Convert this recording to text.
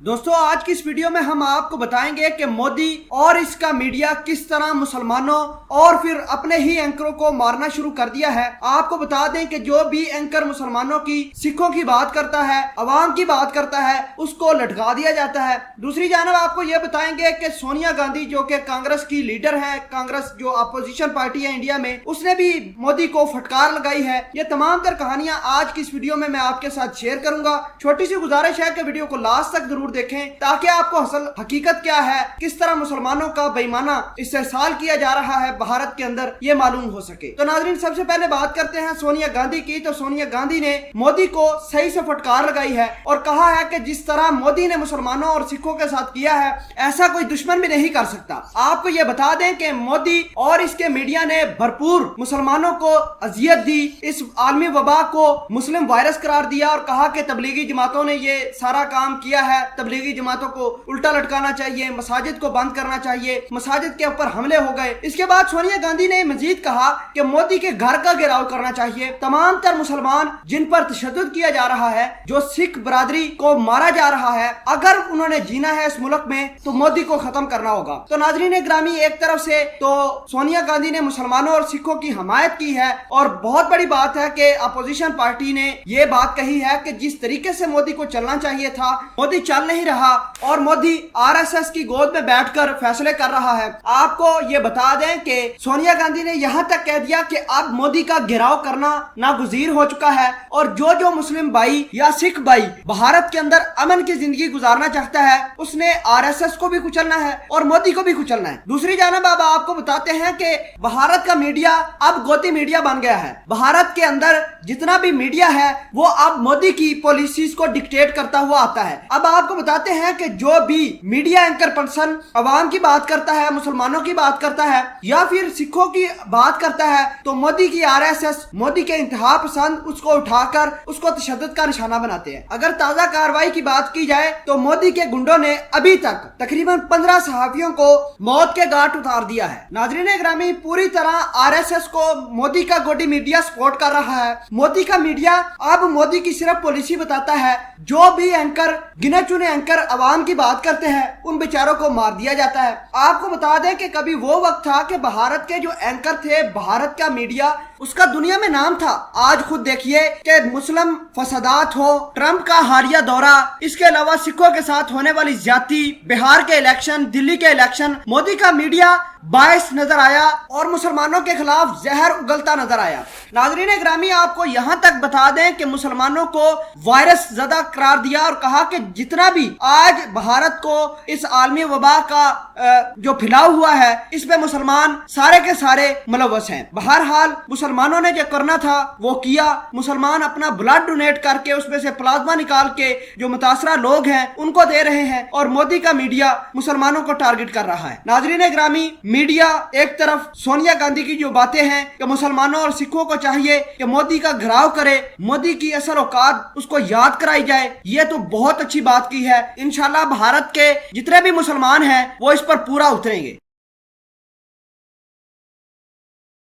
दोस्तों आज की इस वीडियो में हम आपको बताएंगे कि मोदी और इसका मीडिया किस तरह मुसलमानों और फिर अपने ही एंकरों को मारना शुरू कर दिया है। आपको बता दें कि जो भी एंकर मुसलमानों की, सिखों की बात करता है, अवाम की बात करता है, उसको लटका दिया जाता है। दूसरी जानब आपको यह बताएंगे कि सोनिया गांधी जो कि कांग्रेस की लीडर है, कांग्रेस जो अपोजिशन पार्टी है इंडिया में, उसने भी मोदी को फटकार लगाई है। ये तमाम तर कहानियां आज की इस वीडियो में मैं आपके साथ शेयर करूंगा। छोटी सी गुजारिश है कि वीडियो को लास्ट तक जरूर देखें ताकि आपको असल हकीकत क्या है, किस तरह मुसलमानों का बेईमाना इस्तेहसाल किया जा रहा है भारत के अंदर, ये मालूम हो सके। तो नाज़रीन सबसे पहले बात करते हैं सोनिया गांधी की। तो सोनिया गांधी ने मोदी को सही से फटकार लगाई है और कहा है कि जिस तरह मोदी ने मुसलमानों और सिखों के साथ किया है ऐसा कोई दुश्मन भी नहीं कर सकता। आपको ये बता दें कि मोदी और इसके मीडिया ने भरपूर मुसलमानों को अजियत दी, इस आलमी वबा को मुस्लिम वायरस करार दिया और कहा कि तबलीगी जमातों ने ये सारा काम किया है, तबलीगी जमातों को उल्टा लटकाना चाहिए, मसाजिद को बंद करना चाहिए, मसाजिद के ऊपर हमले हो गए। इसके बाद सोनिया गांधी ने मजीद कहा कि मोदी के घर का घेराव करना चाहिए। तमाम तर मुसलमान जिन पर तशद्दुद किया जा रहा है, जो सिख बरादरी को मारा जा रहा है, अगर उन्होंने जीना है इस मुल्क में तो मोदी को खत्म करना होगा। तो नाजरीन ग्रामी, एक तरफ से तो सोनिया गांधी ने मुसलमानों और सिखों की हमायत की है और बहुत बड़ी बात है कि अपोजिशन पार्टी ने यह बात कही है कि जिस तरीके से मोदी को चलना चाहिए था, मोदी चल नहीं रहा और मोदी आरएसएस की गोद में बैठकर फैसले कर रहा है। आपको ये बता दें कि सोनिया गांधी ने यहां तक कह दिया कि अब मोदी का घेराव करना नागुज़ीर हो चुका है और जो मुस्लिम भाई या सिख भाई भारत के अंदर अमन की जिंदगी गुजारना चाहता है, उसने आरएसएस को भी कुचलना है और मोदी को भी कुचलना है। दूसरी जानब अब आपको बताते हैं कि भारत का मीडिया अब गोती मीडिया बन गया है। भारत के अंदर जितना भी मीडिया है वो अब मोदी की पॉलिसीज को डिक्टेट करता हुआ आता है। अब आपको बताते हैं कि जो भी मीडिया एंकर पर्सन अवाम की बात करता है, मुसलमानों की बात करता है या फिर सिखों की बात करता है, तो मोदी की आरएसएस, मोदी के इंतहा पसंद उसको उठाकर उसको तशद्दुद का निशाना बनाते हैं। अगर ताजा कार्रवाई की बात की जाए तो मोदी के गुंडों ने अभी तक तकरीबन 15 सहाफियों को मौत के घाट उतार दिया है। नाज़रीन ग्रामी, पूरी तरह आरएसएस को मोदी का गोदी मीडिया सपोर्ट कर रहा है। मोदी का मीडिया अब मोदी की सिर्फ पॉलिसी बताता है। जो भी एंकर, गिने चुने एंकर अवाम की बात करते हैं, उन बेचारों को मार दिया जाता है। आपको बता दें कि कभी वो वक्त था कि भारत के जो एंकर थे, भारत का मीडिया, उसका दुनिया में नाम था। आज खुद देखिए कि मुस्लिम फसादात हो, ट्रंप का हारिया दौरा, इसके अलावा सिखों के साथ होने वाली ज्यादती, बिहार के इलेक्शन, दिल्ली के इलेक्शन, मोदी का मीडिया बायस नजर आया और मुसलमानों के खिलाफ जहर उगलता नजर आया। नाजरीन ग्रामी, आपको यहाँ तक बता दें कि मुसलमानों को वायरस ज़्यादा करार दिया और कहा कि जितना भी आज भारत को इस आलमी वबा का जो फैलाव हुआ है, इस पे मुसलमान सारे के सारे मुलव्वस हैं। बहरहाल मुसलमानों ने जो करना था वो किया। मुसलमान अपना ब्लड डोनेट करके उसमें से प्लाज्मा निकाल के जो मुतासरा लोग हैं उनको दे रहे हैं और मोदी का मीडिया मुसलमानों को टारगेट कर रहा है। नाजरीन ग्रामी, मीडिया एक तरफ सोनिया गांधी की जो बातें हैं कि मुसलमानों और सिखों को चाहिए कि मोदी का घेराव करे, मोदी की असल औकात उसको याद कराई जाए, ये तो बहुत अच्छी बात की है। इंशाल्लाह भारत के जितने भी मुसलमान हैं वो इस पर पूरा उतरेंगे।